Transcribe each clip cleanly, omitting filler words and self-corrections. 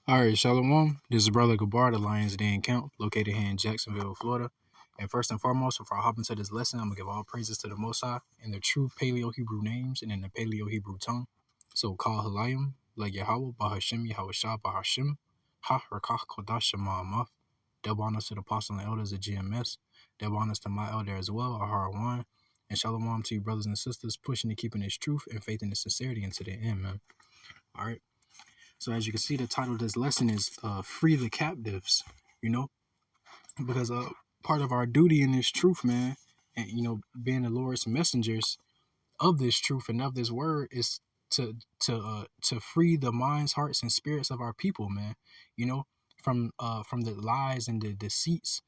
All right, Shalom. This is Brother Gabar, the Lions Den Camp, located here in Jacksonville, Florida. And first and foremost, before I hop into this lesson, I'm going to give all praises to the Most High in the true Paleo-Hebrew names and in the Paleo-Hebrew tongue. So, Kal Halayim, La Yahweh, Bahashim, Yahushua, Bahashim, Ha, Rakah, Kodash, Ma'amaf. Double honors to the apostles and elders of GMS. Double honors to my elder as well, Aharawan. And Shalom to you, brothers and sisters, pushing and keeping this truth and faith and this sincerity into the end, man. All right. So as you can see, the title of this lesson is Free the Captives, because part of our duty in this truth, man, and, being the Lord's messengers of this truth and of this word is to free the minds, hearts, and spirits of our people, man, from the lies and the deceits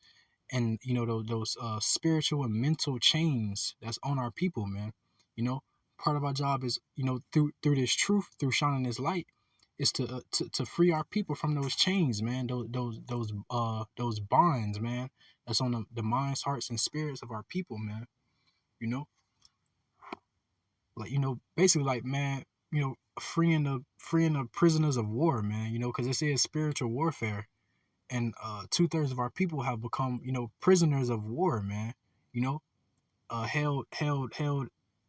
and, those spiritual and mental chains that's on our people, man. Part of our job is, through this truth, through shining this light, is to free our people from those chains, man. Those bonds, man. That's on the minds, hearts, and spirits of our people, man. Basically, like, man, freeing the prisoners of war, man. Because this is spiritual warfare, and 2/3 of our people have become, prisoners of war, man. Held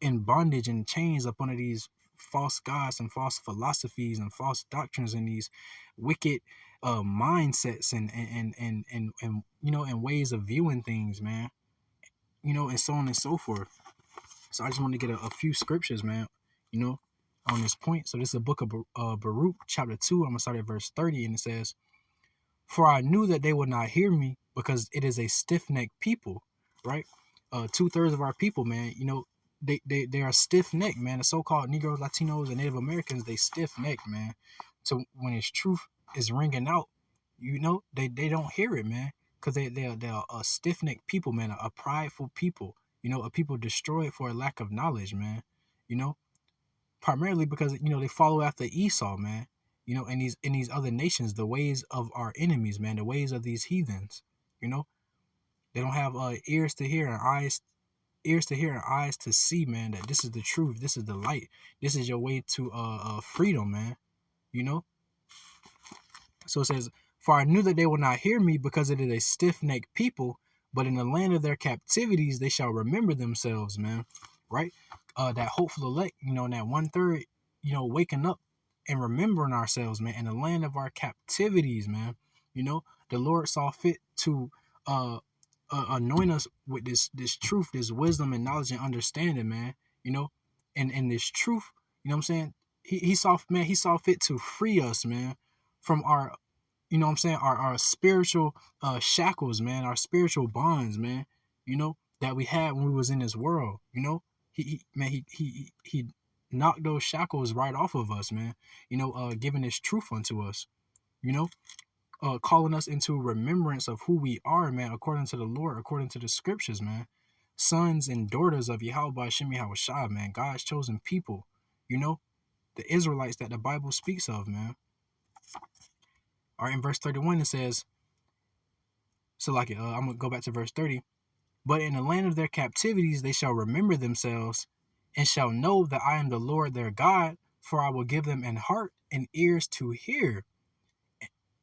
in bondage and chains up under these false gods and false philosophies and false doctrines and these wicked mindsets and ways of viewing things, man. And so on and so forth. So I just want to get a few scriptures, man. On this point. So this is a book of Baruch, chapter 2. I'm gonna start at verse 30, and it says, "For I knew that they would not hear me, because it is a stiff-necked people," right? 2/3 of our people, man, they are stiff-necked, man. The so-called Negroes, Latinos, and Native Americans, they stiff-necked, man. So when its truth is ringing out, they don't hear it, man, because they're a stiff-necked people, man, a prideful people, a people destroyed for a lack of knowledge, man. Primarily because they follow after Esau, man. In these other nations, the ways of our enemies, man, the ways of these heathens. They don't have ears to hear and eyes to see, man, that this is the truth, this is the light, this is your way to freedom, man. So it says, "For I knew that they would not hear me, because it is a stiff-necked people, but in the land of their captivities they shall remember themselves," man. Right? That hopeful elect, and that 1/3, waking up and remembering ourselves, man, in the land of our captivities, man. The Lord saw fit to anoint us with this truth, this wisdom and knowledge and understanding, man. And this truth, what I'm saying? He saw fit to free us, man, from our, our spiritual shackles, man, our spiritual bonds, man, that we had when we was in this world. He knocked those shackles right off of us, man. Giving his truth unto us, calling us into remembrance of who we are, man, according to the Lord, according to the scriptures, man. Sons and daughters of Yahweh Shem Yahushua, man, God's chosen people, the Israelites that the Bible speaks of, man. All right, in verse 31 it says, I'm gonna go back to verse 30. "But in the land of their captivities they shall remember themselves, and shall know that I am the Lord their God, for I will give them an heart and ears to hear,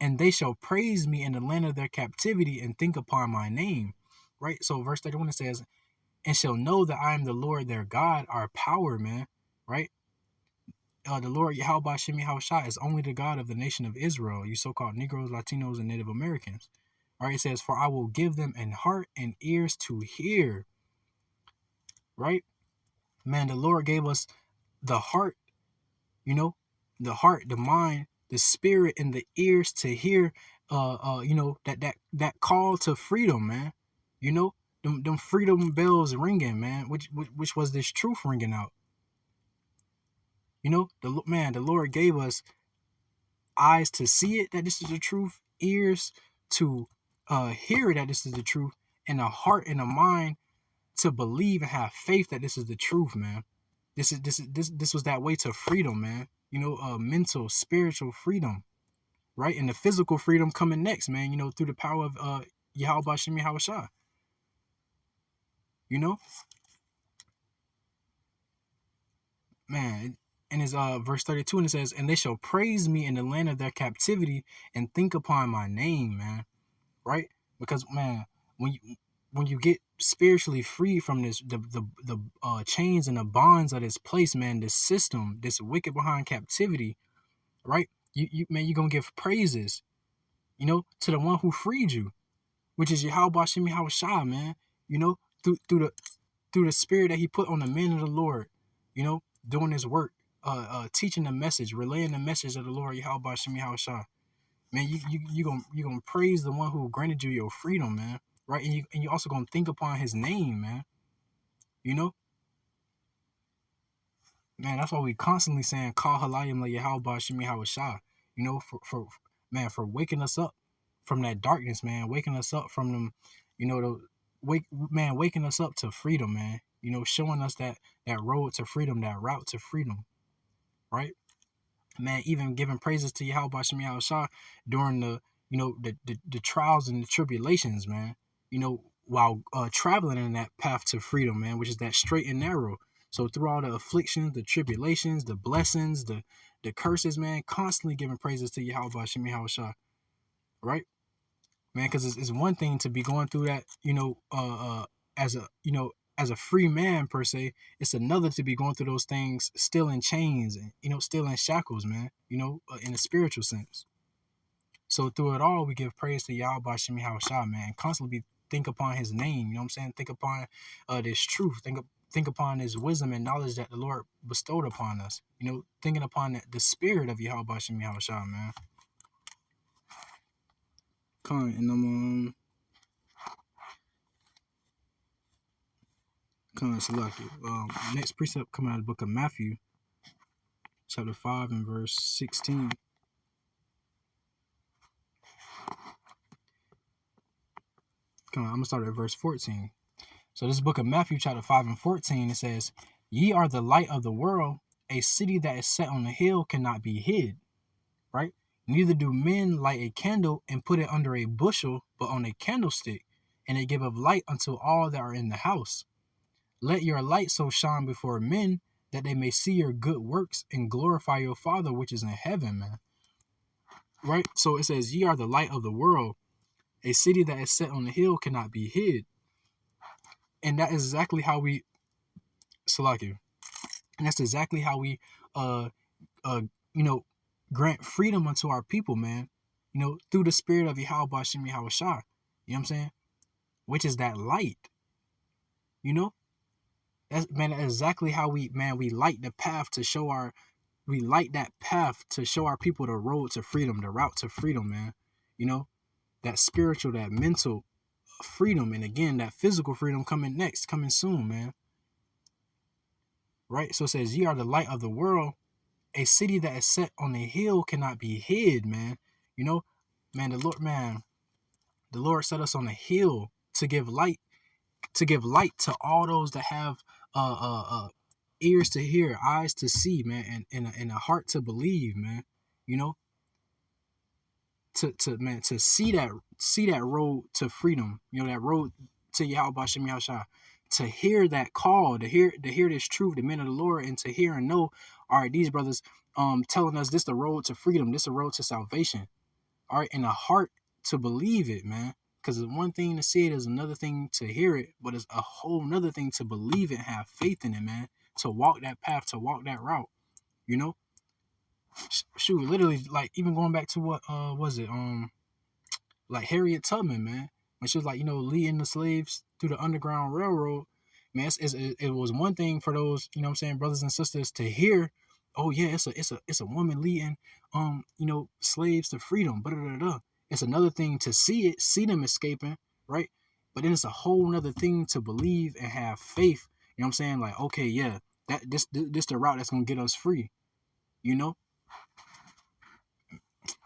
and they shall praise me in the land of their captivity and think upon my name." Right? So verse 31 it says, "And shall know that I am the Lord their God," our power, man. Right? The Lord Yahweh Shem Yahushua is only the God of the nation of Israel, you so-called Negroes, Latinos, and Native Americans. All right, it says, "For I will give them an heart and ears to hear." Right? Man, the Lord gave us the heart, the heart, the mind, the spirit, and the ears to hear, that call to freedom, man. Them freedom bells ringing, man, which was this truth ringing out. The Lord gave us eyes to see it, that this is the truth, ears to hear that this is the truth, and a heart and a mind to believe and have faith that this is the truth, man. This was that way to freedom, man. Mental, spiritual freedom, right? And the physical freedom coming next, man. Through the power of Yahweh Shem Yahushua. Man, and it's verse 32, and it says, and they shall praise me in the land of their captivity and think upon my name, man. Right? Because, man, when you get spiritually free from the chains and the bonds of this place, man, this system, this wicked behind captivity, right? You man, you're gonna give praises, to the one who freed you, which is Yahweh Shemi Hawashai, man. Through the spirit that he put on the men of the Lord, doing his work, teaching the message, relaying the message of the Lord, Yahweh Shemi Hawashai. Man, you gonna praise the one who granted you your freedom, man. Right? And you also gonna think upon his name, man. Man, that's why we constantly saying call halayim la Yahweh Shemi Hawashai. For waking us up from that darkness, man, waking us up from them, waking us up to freedom, man. Showing us that road to freedom, that route to freedom, right? Man, even giving praises to Yahweh Shemi Hawashai during the trials and the tribulations, man. While traveling in that path to freedom, man, which is that straight and narrow. So through all the afflictions, the tribulations, the blessings, the curses, man, constantly giving praises to Yahweh Shemi Hawashai, right? Man, because it's one thing to be going through that, as a free man per se. It's another to be going through those things still in chains and still in shackles, man. In a spiritual sense. So through it all, we give praise to Yahweh Shemi Hawashai, man. Constantly think upon his name, you know what I'm saying? Think upon this truth. Think upon his wisdom and knowledge that the Lord bestowed upon us. Thinking upon the spirit of Yahweh Shemi Hawashai, man. Next precept coming out of the book of Matthew, chapter 5 and verse 16. I'm going to start at verse 14. So this book of Matthew, chapter 5 and 14, it says, ye are the light of the world. A city that is set on a hill cannot be hid, right? Neither do men light a candle and put it under a bushel, but on a candlestick, and it giveth light unto all that are in the house. Let your light so shine before men that they may see your good works and glorify your Father which is in heaven, man. Right? So it says, ye are the light of the world. A city that is set on the hill cannot be hid. And that is exactly how we And that's exactly how we grant freedom unto our people, man. Through the spirit of Yahweh Shemi Hawashai. You know what I'm saying? Which is that light. That's exactly how we light the path to show our people the road to freedom, the route to freedom, man. That spiritual, that mental freedom, and again, that physical freedom coming soon, man. Right? So it says, ye are the light of the world. A city that is set on a hill cannot be hid, man. The Lord set us on a hill to give light to all those that have ears to hear, eyes to see, man, and a heart to believe, man. To see that road to freedom, that road to Yahweh Shemi Hawashai, to hear that call, to hear this truth, the men of the Lord, and to hear and know, all right, these brothers telling us this the road to freedom, this the road to salvation. All right, and a heart to believe it, man. Because it's one thing to see it, is another thing to hear it, but it's a whole nother thing to believe it, have faith in it, man. To walk that path, to walk that route, Shoot, literally, like even going back to what was it? Like Harriet Tubman, man, when she was like, leading the slaves through the Underground Railroad, man. It was one thing for those, brothers and sisters to hear, oh yeah, it's a woman leading, slaves to freedom. It's another thing to see them escaping, right? But then it's a whole nother thing to believe and have faith. You know what I'm saying? Like, okay, yeah, this the route that's gonna get us free.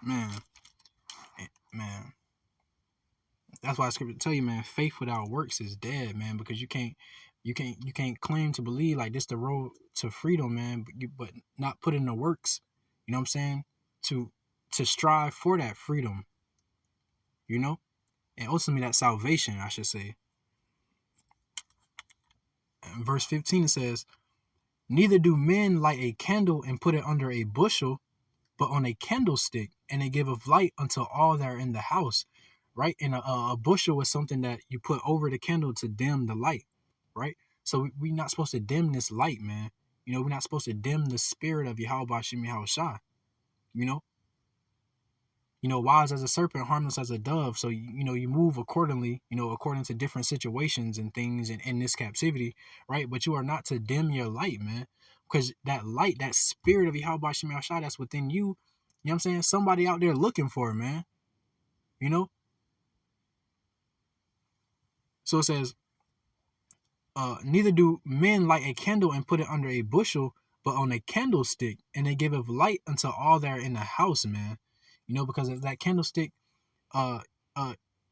Man. That's why the scripture tell you, man, faith without works is dead, man, because you can't claim to believe like this the road to freedom, man, but not put in the works, you know what I'm saying, to strive for that freedom, and ultimately that salvation, I should say. In verse 15 it says, Neither do men light a candle and put it under a bushel, but on a candlestick, and it giveth light unto all that are in the house. Right? And a bushel is something that you put over the candle to dim the light. Right? So we're not supposed to dim this light, man. We're not supposed to dim the spirit of Yahweh Bashim Yahushua. Wise as a serpent, harmless as a dove. So, you move accordingly, according to different situations and things in this captivity, right? But you are not to dim your light, man. Because that light, that spirit of Yahweh Bashim Yahushua that's within you, what I'm saying? Somebody out there looking for it, man. So it says, neither do men light a candle and put it under a bushel, but on a candlestick, and they giveth light unto all that are in the house, man. Because of that candlestick, that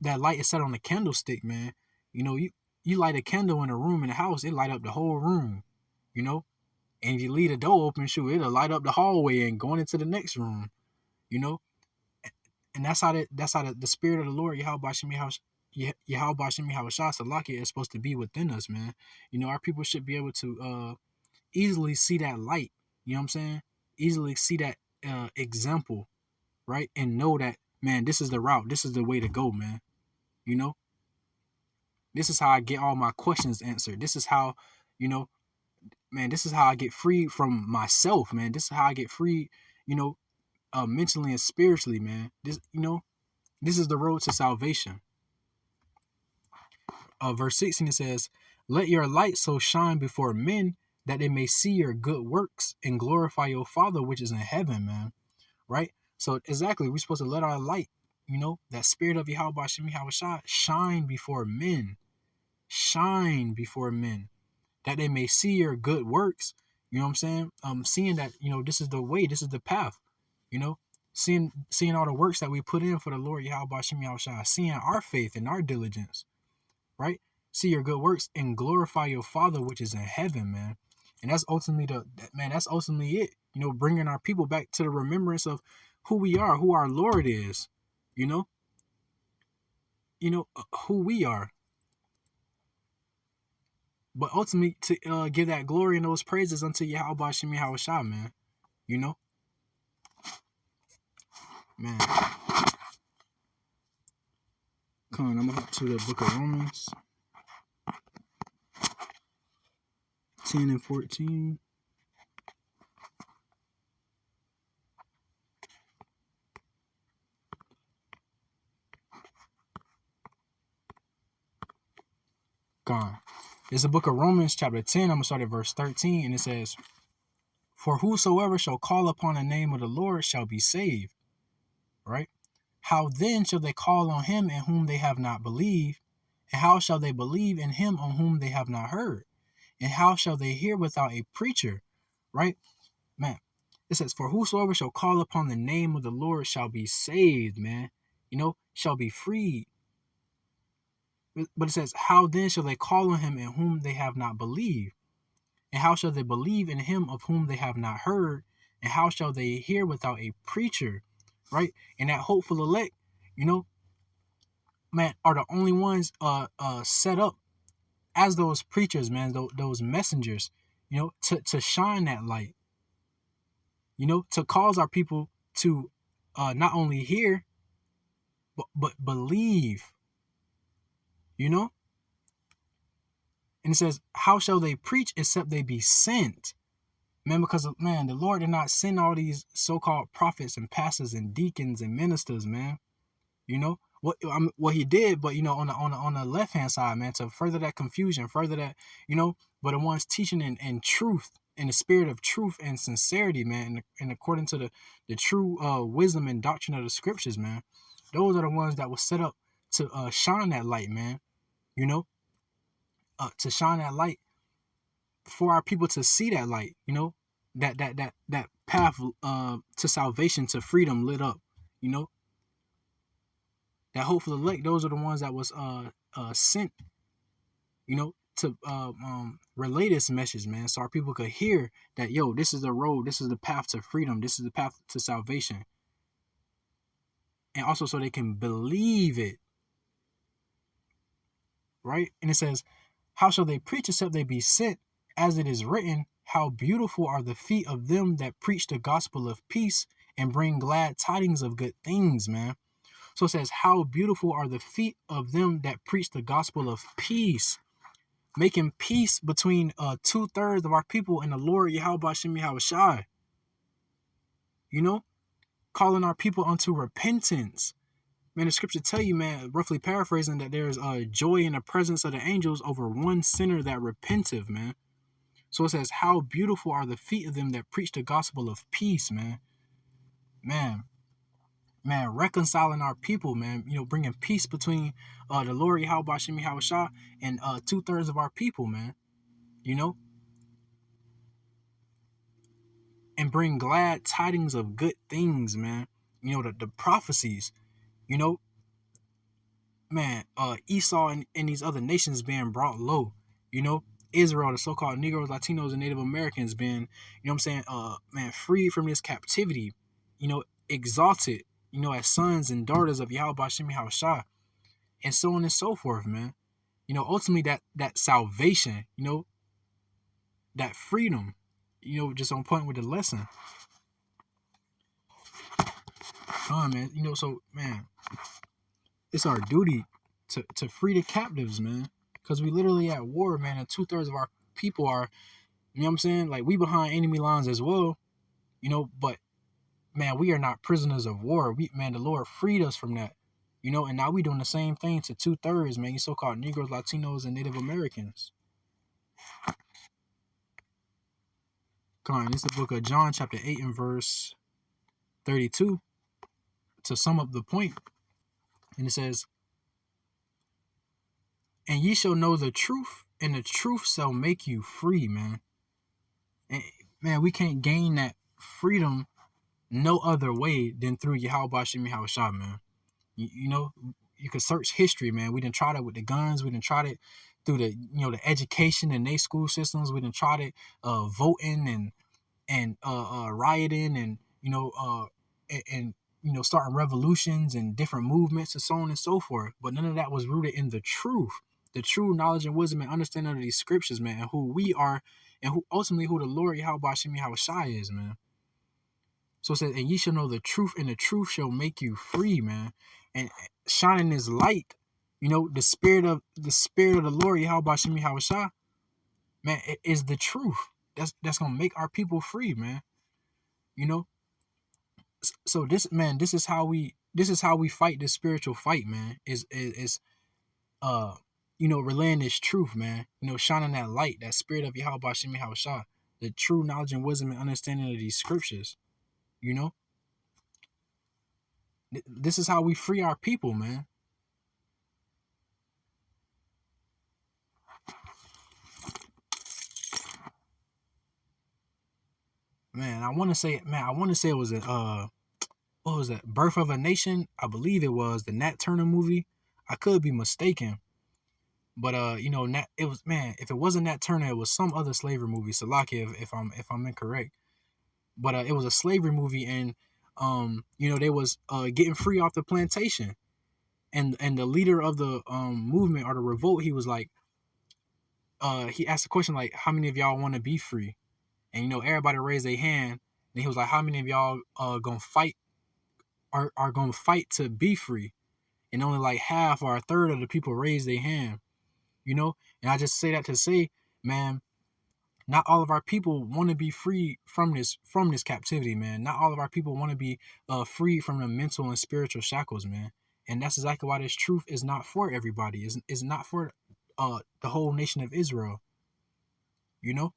light is set on a candlestick, man. You light a candle in a room in a house, it light up the whole room, and if you leave the door open, shoot, it'll light up the hallway and going into the next room, and that's how the spirit of the Lord Yahweh Bashim Yahushua Salaki is supposed to be within us, man. Our people should be able to easily see that light, you know what I'm saying? Easily see that example, right? And know that, man, this is the route, this is the way to go, man. This is how I get all my questions answered. This is how, man, this is how I get free from myself, man. This is how I get free, mentally and spiritually, man. This is the road to salvation. Verse 16, it says, let your light so shine before men that they may see your good works and glorify your Father which is in heaven, man. Right? So exactly, we're supposed to let our light, that spirit of Yahweh Bashim Yahushua shine before men. Shine before men that they may see your good works. You know what I'm saying? Seeing that, this is the way, this is the path, seeing all the works that we put in for the Lord Yahweh Bashim Yahushua, seeing our faith and our diligence, right? See your good works and glorify your Father which is in heaven, man. And that's ultimately that's ultimately it. Bringing our people back to the remembrance of who we are, who our Lord is, who we are. But ultimately to give that glory and those praises unto Yahweh Bashim Yahushua, man. Man. Come on, I'm gonna hop to the book of Romans 10 and 14. Gone. It's the book of Romans chapter 10. I'm going to start at verse 13. And it says, for whosoever shall call upon the name of the Lord shall be saved. Right? How then shall they call on him in whom they have not believed? And how shall they believe in him on whom they have not heard? And how shall they hear without a preacher? Right? Man, it says, for whosoever shall call upon the name of the Lord shall be saved, man. Shall be freed. But it says, how then shall they call on him in whom they have not believed? And how shall they believe in him of whom they have not heard? And how shall they hear without a preacher? Right? And that hopeful elect, man, are the only ones set up as those preachers, man, those messengers, to shine that light, to cause our people to not only hear, but believe, And it says, how shall they preach except they be sent? Man, because, the Lord did not send all these so-called prophets and pastors and deacons and ministers, man. What he did, but, on the left-hand side, man, to further that confusion, further that, but the ones teaching in truth, in the spirit of truth and sincerity, man, and according to the true wisdom and doctrine of the scriptures, man. Those are the ones that were set up to shine that light, man. To shine that light for our people to see that light, that path to salvation, to freedom lit up, that hopeful elect. Those are the ones that was sent, to relay this message, man, so our people could hear that, this is the road, this is the path to freedom, this is the path to salvation, and also so they can believe it, right? And it says, how shall they preach except they be sent? As it is written, how beautiful are the feet of them that preach the gospel of peace and bring glad tidings of good things, man. So it says, how beautiful are the feet of them that preach the gospel of peace, making peace between 2/3 of our people and the Lord Yahweh Shem Yahushai. You know, calling our people unto repentance. Man, the scripture tell you, man, roughly paraphrasing, that there's joy in the presence of the angels over one sinner that repenteth, man. So it says, how beautiful are the feet of them that preach the gospel of peace, man. Man, reconciling our people, man, you know, bringing peace between the Lord Yahweh Shem Yahushua and 2/3 of our people, man, you know, and bring glad tidings of good things, man. You know, the prophecies, you know, man, Esau and these other nations being brought low, you know, Israel, the so-called Negroes, Latinos, and Native Americans being, you know what I'm saying, man, freed from this captivity, you know, exalted, you know, as sons and daughters of Yahweh Shem Yahushua, and so on and so forth, man. You know, ultimately that salvation, you know, that freedom, you know, just on point with the lesson. Man, you know, so man, it's our duty to free the captives, man. Because we literally at war, man, and 2/3 of our people are, you know what I'm saying? Like, we behind enemy lines as well, you know, but man, we are not prisoners of war. Man, the Lord freed us from that. You know, and now we doing the same thing to 2/3, man, you so-called Negroes, Latinos, and Native Americans. Come on, this is the book of John, chapter 8 and verse 32, to sum up the point. And it says, and ye shall know the truth, and the truth shall make you free, man. And man, we can't gain that freedom no other way than through Yahweh Shem Yahushua, man. You know, you can search history, man. We done tried it with the guns. We done tried it through the, you know, the education and they school systems. We done tried it voting and rioting and, you know, and you know, starting revolutions and different movements and so on and so forth. But none of that was rooted in the true knowledge and wisdom and understanding of these scriptures, man, and who we are, and who ultimately who the Lord Yahweh Shem Yahushua is, man. So it says, and ye shall know the truth, and the truth shall make you free, man. And shining this light, you know, the spirit of the Lord Yahweh Shem Yahushua, man, it is the truth. That's gonna make our people free, man. You know. So this, man, this is how we fight this spiritual fight, man. Is you know, relaying this truth, man. You know, shining that light, that spirit of Yahweh Shem Yahushua, the true knowledge and wisdom and understanding of these scriptures. You know, this is how we free our people, man. Man, I want to say it was a what was that? Birth of a Nation? I believe it was the Nat Turner movie. I could be mistaken. But you know, it was, man, if it wasn't Nat Turner, it was some other slavery movie. Salakia, if I'm incorrect. But it was a slavery movie, and you know, they was getting free off the plantation. And the leader of the movement or the revolt, he was like, he asked a question like, how many of y'all want to be free? And you know, everybody raised their hand, and he was like, how many of y'all gonna fight, are gonna fight to be free? And only like half or a third of the people raised their hand, you know. And I just say that to say, man, not all of our people want to be free from this captivity, man. Not all of our people want to be free from the mental and spiritual shackles, man. And that's exactly why this truth is not for everybody. Is not for the whole nation of Israel. You know,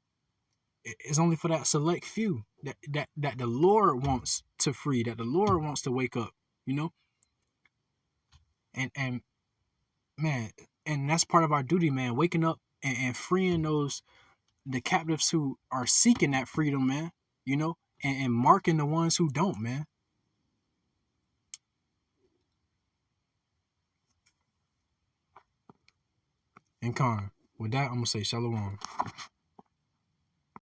it's only for that select few that the Lord wants to free, that the Lord wants to wake up. You know, and man, and that's part of our duty, man. Waking up and freeing the captives who are seeking that freedom, man, you know, and marking the ones who don't, man. And Con, with that, I'm gonna say shalom.